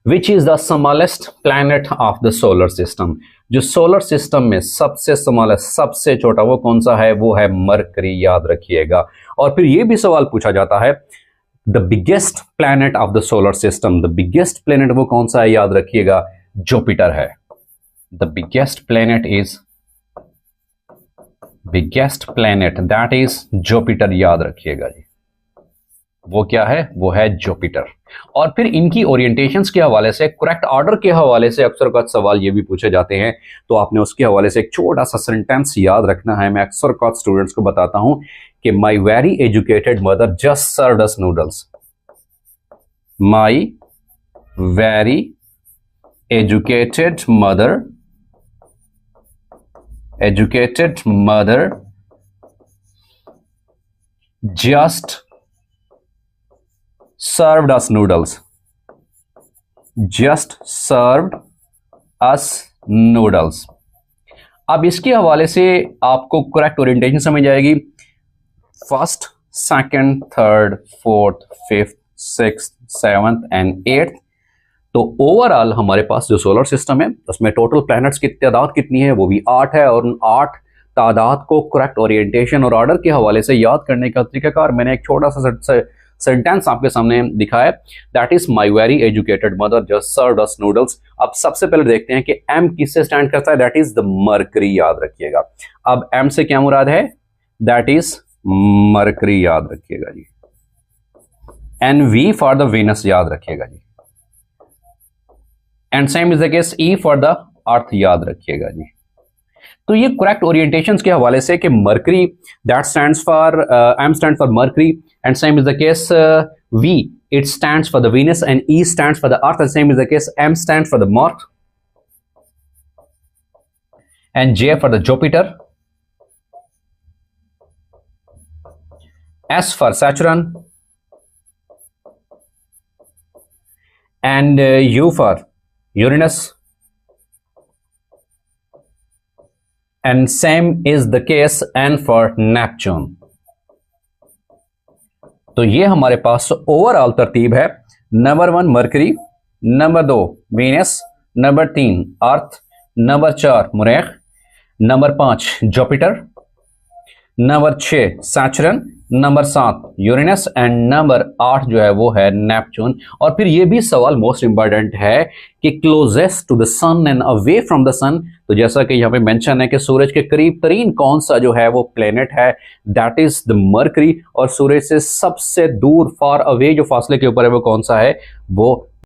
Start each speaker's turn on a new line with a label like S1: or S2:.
S1: Which is the smallest planet of the solar system. जो solar system में सबसे smallest, सबसे छोटा, वो कौन सा है? वो है मरकरी, याद रखिएगा। और फिर ये भी सवाल पूछा जाता है the biggest planet of the solar system. The biggest planet वो कौन सा है? याद रखिएगा, जुपिटर है। The biggest planet is biggest planet that is Jupiter, याद रखिएगा जी। वो क्या है? वो है जुपिटर। और फिर इनकी ओरिएंटेशंस के हवाले से, करेक्ट ऑर्डर के हवाले से अक्सर का सवाल ये भी पूछे जाते हैं, तो आपने उसके हवाले से एक छोटा सा सेंटेंस याद रखना है। मैं अक्सर का स्टूडेंट्स को बताता हूं कि my very educated mother just served us noodles. My very educated mother just served us noodles. Just served us noodles. अब इसके हवाले से आपको करेक्ट ओरिएंटेशन समझ आएगी। First, second, third, fourth, fifth, sixth, seventh and eighth. तो overall हमारे पास जो सोलर सिस्टम है उसमें टोटल प्लैनेट्स की तादाद कितनी है? वो भी 8 है। और उन 8 तादाद को करेक्ट ओरिएंटेशन और ऑर्डर के हवाले से याद करने का तरीकाकार मैंने एक छोटा सा सेंटेंस आपके सामने दिखाया। That is my very educated mother just served us noodles. अब सबसे पहले देखते हैं कि एम किससे स्टैंड करता है? दैट इज द मरकरी, याद रखिएगा। अब एम से क्या मुराद है? दैट इज मरकरी, याद रखिएगा जी। And V for the Venus, याद रखिएगा जी। And same is the case E for the Earth, याद रखिएगा जी। तो ये करेक्ट ओरिएंटेशंस के हवाले से कि Mercury that stands for M stand for Mercury and same is the case V it stands for the Venus and E stands for the Earth and same is the case M stands for the Mars and J for the Jupiter, S for Saturn and U for Uranus and same is the case N for Neptune। तो ये हमारे पास overall तरतीब है। Number 1 Mercury, number 2 Venus, number 3 Earth, number 4 मरीख, number 5 Jupiter, number 6 Saturn, number 7 Uranus and number 8 जो है वो है नेपच्यून। और फिर ये भी सवाल मोस्ट इंपॉर्टेंट है कि closest to the sun and away from the sun. तो जैसा कि यहाँ पे मेंशन है कि सूरज के करीब तरीन कौन सा जो है वो प्लेनेट है? That is the mercury. और सूरज से सबसे दूर फार अवे जो फासले के ऊपर है वो कौन सा है? वो